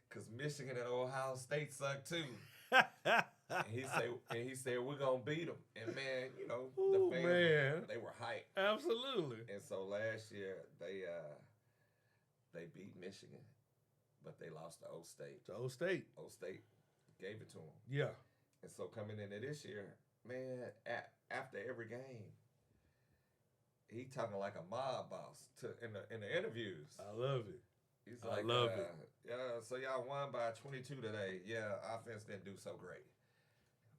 A: because Michigan and Ohio State suck too. and he said, we're going to beat them. And, man, the fans, they were hyped.
B: Absolutely.
A: And so last year, they beat Michigan, but they lost to O State.
B: To O State.
A: O State gave it to them.
B: Yeah.
A: And so coming into this year, man, after every game, he talking like a mob boss in the interviews.
B: I love it.
A: He's like,
B: I love it.
A: Yeah, so y'all won by 22 today. Yeah, offense didn't do so great.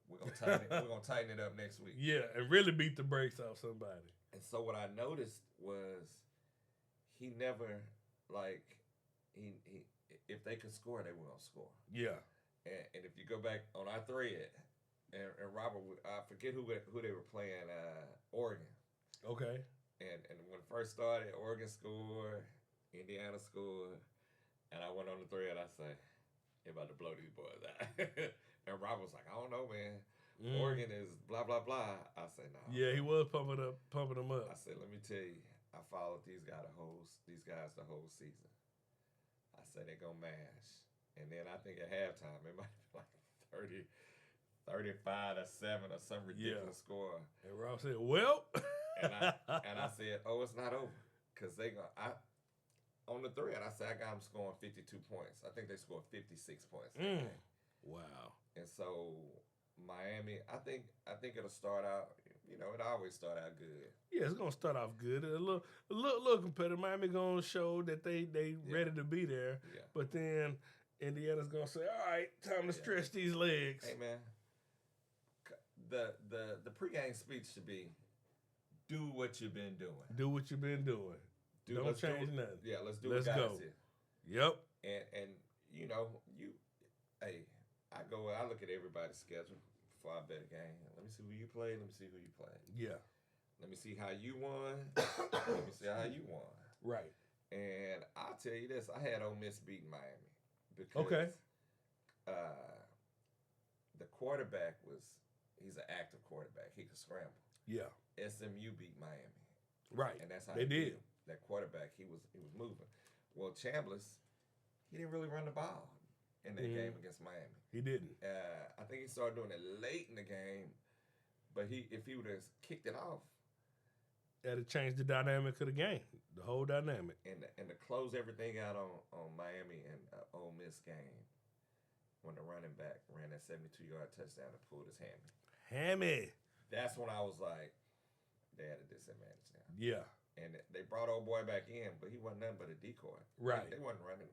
A: We're gonna tighten it up next week.
B: Yeah, and really beat the brakes off somebody.
A: And so what I noticed was he never he if they could score, they were gonna score.
B: Yeah.
A: And if you go back on our thread, and Robert, I forget who they were playing, Oregon.
B: Okay.
A: And when it first started, Oregon scored, Indiana scored, and I went on the thread. I say, "You're about to blow these boys out." And Robert was like, "I don't know, man. Oregon is blah blah blah." I say, "No."
B: Yeah, he was pumping them up.
A: I said, "Let me tell you, I followed these guys the whole season. I said they're gonna mash." And then I think at halftime it might be like 35-7 or some ridiculous score.
B: And Rob said, "Well,"
A: and I said, "Oh, it's not over, because on the thread I said I got them scoring 52 points. I think they scored 56 points.
B: Wow.
A: And so Miami, I think it'll start out. It always start out good.
B: Yeah, it's gonna start off good. A little competitive. Miami gonna show that they ready to be there.
A: Yeah.
B: But then Indiana's gonna say, "All right, time to stretch these legs."
A: Hey man, the pregame speech should be, do what you've been doing.
B: Do what you've been doing. Don't change nothing.
A: Yeah, let's do
B: Let's
A: what God
B: go.
A: said.
B: Yep.
A: And hey, I look at everybody's schedule before I bet a game. Let me see who you play. Let me see who you play.
B: Yeah.
A: Let me see how you won. Let me see how you won.
B: Right.
A: And I'll tell you this: I had Ole Miss beating Miami because the quarterback he's an active quarterback. He could scramble.
B: Yeah.
A: SMU beat Miami.
B: Right.
A: And that's how
B: they did.
A: That quarterback, he was moving. Well, Chambliss, he didn't really run the ball in that game against Miami.
B: He didn't.
A: I think he started doing it late in the game, but if he would have kicked it off,
B: that'd change the dynamic of the game, the whole dynamic.
A: And to close everything out on Miami and Ole Miss game, when the running back ran that 72-yard touchdown and pulled his
B: hammy.
A: That's when I was like, they had a disadvantage now.
B: Yeah.
A: And they brought old boy back in, but he wasn't nothing but a decoy.
B: Right.
A: They wasn't running.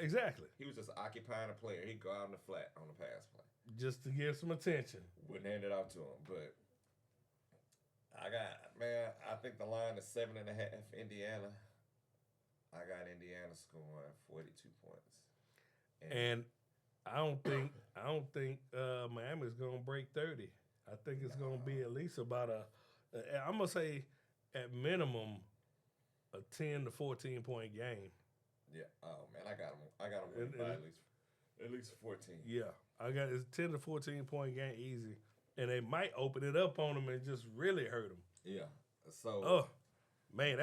B: Exactly.
A: He was just occupying a player. He'd go out in the flat on the pass play.
B: Just to give some attention.
A: Wouldn't hand it off to him. But I think the line is 7.5 Indiana. I got Indiana scoring 42 points.
B: And I don't think Miami's gonna break 30. I think it's gonna be at least about I'm gonna say at minimum a 10 to 14 point game.
A: Yeah. Oh man, I got them win by at least 14.
B: Yeah, it's 10 to 14 point game easy, and they might open it up on them and just really hurt them.
A: Yeah. So.
B: Oh man,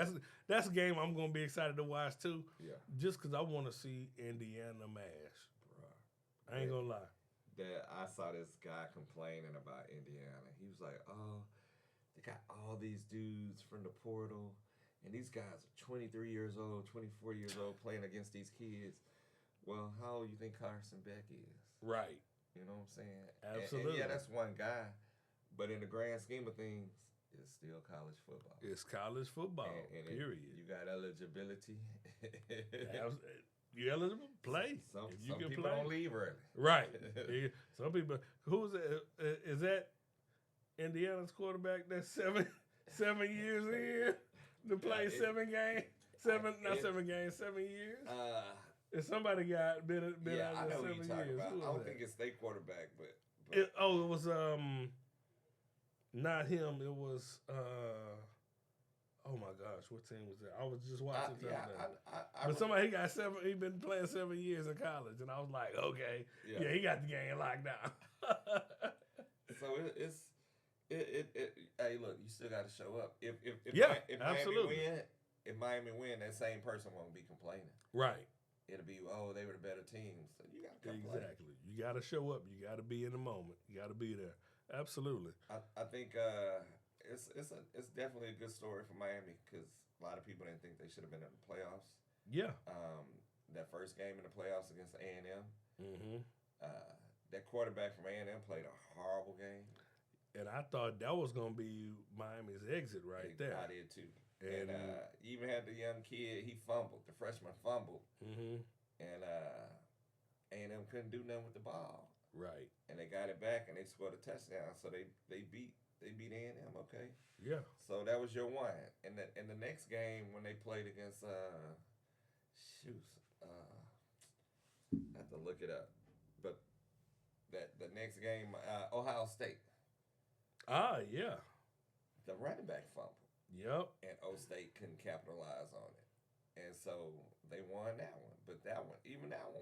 B: that's a game I'm gonna be excited to watch too.
A: Yeah.
B: Just because I want to see Indiana mash. Bruh. I ain't gonna lie.
A: That I saw this guy complaining about Indiana. He was like, "Oh, they got all these dudes from the portal, and these guys are 23 years old, 24 years old, playing against these kids. Well, how old you think Carson Beck is?
B: Right.
A: You know what I'm saying?
B: Absolutely.
A: And yeah, that's one guy, but in the grand scheme of things, it's still college football.
B: It's college football. And period.
A: You got eligibility.
B: You eligible? Play.
A: Some
B: you can
A: people
B: play.
A: don't leave early.
B: Right. Some people. Who's that? Is that Indiana's quarterback that's 7 years in to play 7 games? 7 years? If somebody got been out there 7 years.
A: I don't think it's their quarterback, but
B: it was not him. It was oh my gosh, what team was that? I was just watching but somebody he been playing 7 years in college, and I was like, okay, yeah he got the game locked down.
A: So it's hey, look, you still got to show up. If
B: absolutely.
A: If Miami win, that same person won't be complaining.
B: Right.
A: It'll be, they were the better team. So you got to
B: complain. Exactly. You got to show up. You got to be in the moment. You got to be there. Absolutely.
A: I think it's definitely a good story for Miami because a lot of people didn't think they should have been in the playoffs.
B: Yeah.
A: That first game in the playoffs against A&M.
B: Mm-hmm.
A: That quarterback from A&M played a horrible game.
B: And I thought that was going to be Miami's exit there.
A: I did too. And even had the young kid, he fumbled. The freshman fumbled.
B: Mm-hmm.
A: And A&M couldn't do nothing with the ball.
B: Right.
A: And they got it back and they scored a touchdown. So they beat A&M, okay?
B: Yeah.
A: So that was your one. And the next game when they played against I have to look it up. But the next game, Ohio State.
B: Ah, yeah.
A: The running back fumbled.
B: Yep.
A: And O State couldn't capitalize on it. And so they won that one. But that one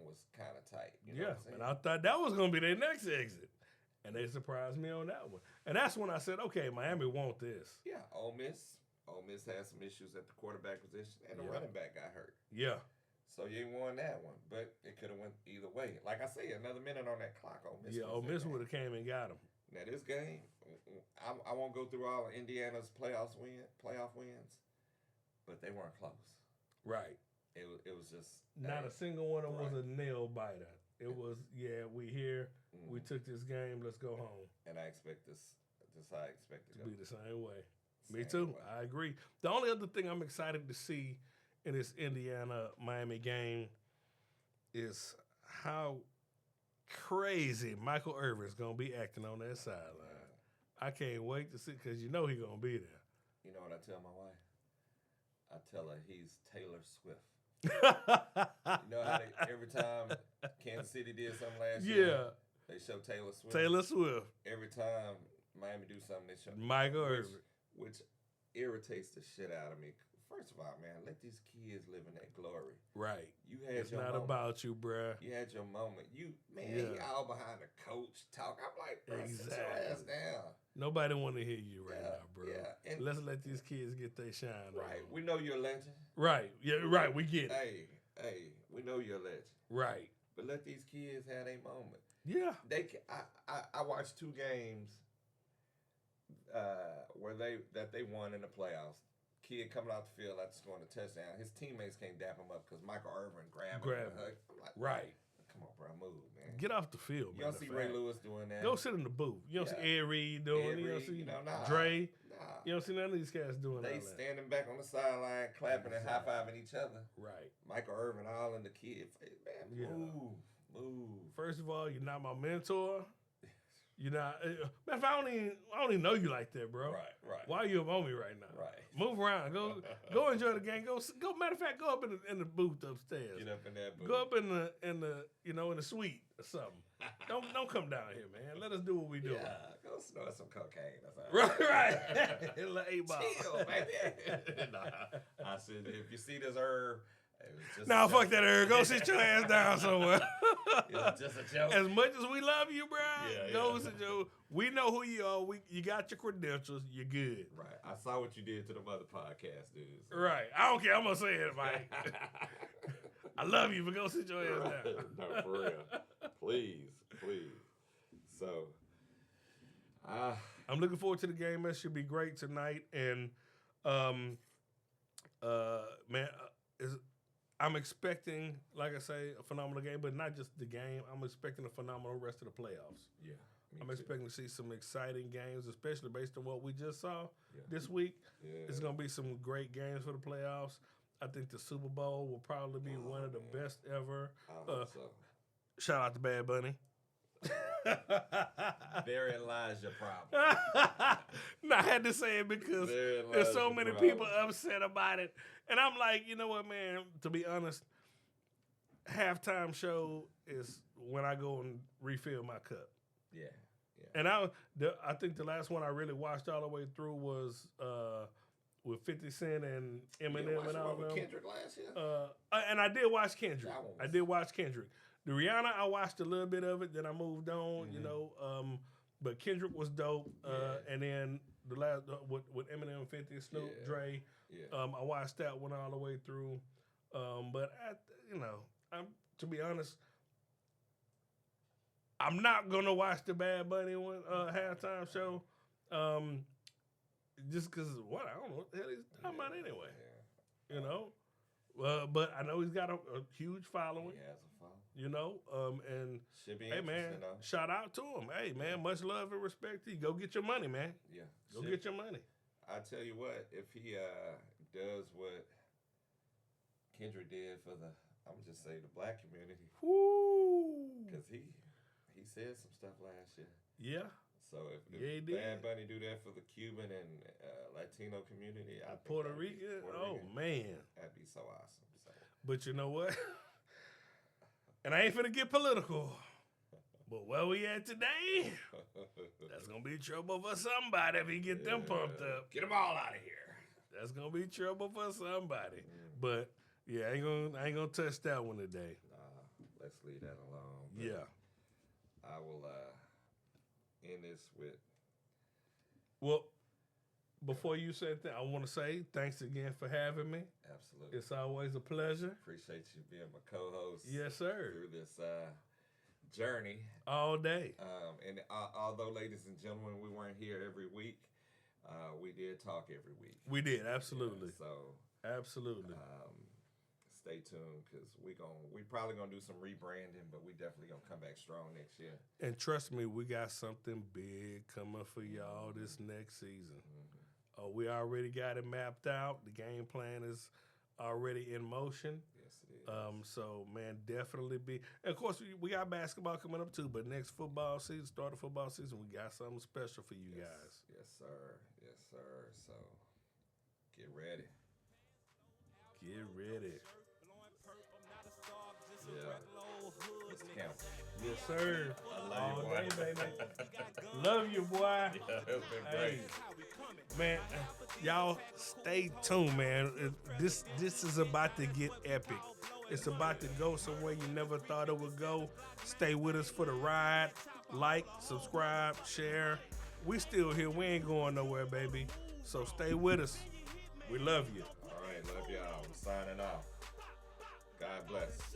A: was kind of tight. You know what I'm saying?
B: And I thought that was going to be their next exit. And they surprised me on that one. And that's when I said, okay, Miami want this.
A: Yeah, Ole Miss had some issues at the quarterback position, and the running back got hurt.
B: Yeah.
A: So you won that one, but it could have went either way. Like I say, another minute on that clock, Ole Miss.
B: Yeah, Ole Miss would have came and got him.
A: Now this game, I won't go through all of Indiana's playoff wins, but they weren't close.
B: Right.
A: It was just
B: not a single one of them was a nail biter. It was we here, we took this game, let's go home.
A: And I expect this I expect it
B: to be the same way. Me too. I agree. The only other thing I'm excited to see in this Indiana-Miami game is how crazy Michael Irvin's going to be acting on that sideline. I can't wait to see because he's going to be there.
A: You know what I tell my wife? I tell her he's Taylor Swift. You know how every time Kansas City did something last year, they show Taylor Swift.
B: Taylor Swift.
A: Every time Miami do something, they show
B: Michael Irvin.
A: Which irritates the shit out of me. First of all, man, let these kids live in that glory.
B: Right.
A: You had
B: it's
A: your
B: not
A: moment.
B: About you, bruh.
A: You had your moment. You all behind the coach talk. I'm like, bro, sit your ass down.
B: Nobody want to hear you right now, bro.
A: Yeah. And
B: let's let these kids get their shine.
A: Right.
B: On.
A: We know you're a legend.
B: Right. Yeah, right. We get
A: it. Hey, we know you're a legend.
B: Right.
A: But let these kids have their moment.
B: Yeah.
A: I watched 2 games where they won in the playoffs. Kid coming out the field after scoring a touchdown. His teammates can't dap him up because Michael Irvin grabbed him. I'm like,
B: right.
A: Come on, bro, move, man.
B: Get off the field, man.
A: You don't see Ray Lewis doing that.
B: Go sit in the booth. You don't see Ed Reed doing it. You don't see Dre. You don't see none of these guys doing that.
A: They standing back on the sideline, clapping and high-fiving each other.
B: Right.
A: Michael Irvin all in the kid face. Man, move.
B: First of all, you're not my mentor. You're not. Man, I don't even know you like that, bro.
A: Right.
B: Why are you up on me right now?
A: Right.
B: Move around. Go enjoy the game. Go. Matter of fact, go up in the booth upstairs.
A: Get up in that booth.
B: Go up in the in the suite or something. don't come down here, man. Let us do what we do.
A: Yeah, go snort some cocaine or something.
B: Right. Like 8 ball.
A: Chill, baby. I said, if you see this herb.
B: Nah, fuck that, Eric. Go sit your ass down somewhere.
A: It was just a joke.
B: As much as we love you, bro, go sit your. We know who you are. You got your credentials. You're good.
A: Right. I saw what you did to them other podcast dudes. So.
B: Right. I don't care. I'm gonna say it, Mike. I love you, but go sit your ass down.
A: No, for real. Please. So,
B: I'm looking forward to the game. That should be great tonight. And, man, I'm expecting, like I say, a phenomenal game, but not just the game. I'm expecting a phenomenal rest of the playoffs.
A: Yeah.
B: I'm expecting to see some exciting games, especially based on what we just saw this week. Yeah. It's going to be some great games for the playoffs. I think the Super Bowl will probably be one of the best ever.
A: I hope so.
B: Shout out to Bad Bunny.
A: Therein lies your problem.
B: No, I had to say it because there's so many people upset about it. And I'm like, you know what, man? To be honest, halftime show is when I go and refill my cup.
A: Yeah.
B: And I think the last one I really watched all the way through was with 50 Cent and Eminem and all of them.
A: Kendrick last year?
B: And I did watch Kendrick. The Rihanna, I watched a little bit of it, then I moved on, you know. But Kendrick was dope. And then the last, with Eminem, 50, Snoop, Dre, I watched that one all the way through. But, to be honest, I'm not going to watch the Bad Bunny one halftime show. Just because, I don't know what the hell he's talking about anyway. You know? But I know he's got a huge following.
A: He has a following.
B: You know, and
A: hey
B: man, shout out to him. Hey man, much love and respect to you. Go get your money, man.
A: Yeah,
B: go get your money.
A: I tell you what, if he does what Kendrick did for I'm gonna just say the black community.
B: Woo!
A: Because he said some stuff last year.
B: Yeah.
A: So if Bad Bunny do that for the Cuban and Latino community, I think
B: Puerto Rican, man,
A: that'd be so awesome. So.
B: But you know what? And I ain't finna get political. But where we at today, that's going to be trouble for somebody if he get them pumped up.
A: Get them all out of here.
B: That's going to be trouble for somebody. But, yeah, I ain't gonna touch that one today.
A: Nah, let's leave that alone. But
B: yeah.
A: I will end this with...
B: Well, before you say that, I want to say thanks again for having me.
A: Absolutely.
B: It's always a pleasure.
A: Appreciate you being my co-host.
B: Yes, sir.
A: Through this journey.
B: All day.
A: And although, ladies and gentlemen, we weren't here every week, we did talk every week.
B: We did, absolutely.
A: So
B: absolutely.
A: Stay tuned because we probably gonna do some rebranding, but we definitely gonna come back strong next year.
B: And trust me, we got something big coming for y'all this next season. We already got it mapped out. The game plan is already in motion.
A: Yes, it is.
B: So, man, definitely be. And of course, we got basketball coming up too. But next football season, start of football season, we got something special for you guys.
A: Yes, sir. Yes, sir. So, Get ready.
B: Get ready.
A: Yeah. It's camp.
B: Yes, sir.
A: I love you,
B: All
A: boy.
B: day, baby. Love you, boy.
A: Yeah, it's been great.
B: Hey, man, y'all stay tuned, man. This is about to get epic. It's about to go somewhere you never thought it would go. Stay with us for the ride. Like, subscribe, share. We still here. We ain't going nowhere, baby. So stay with us. We love you.
A: All right, love y'all. I'm signing off. God bless.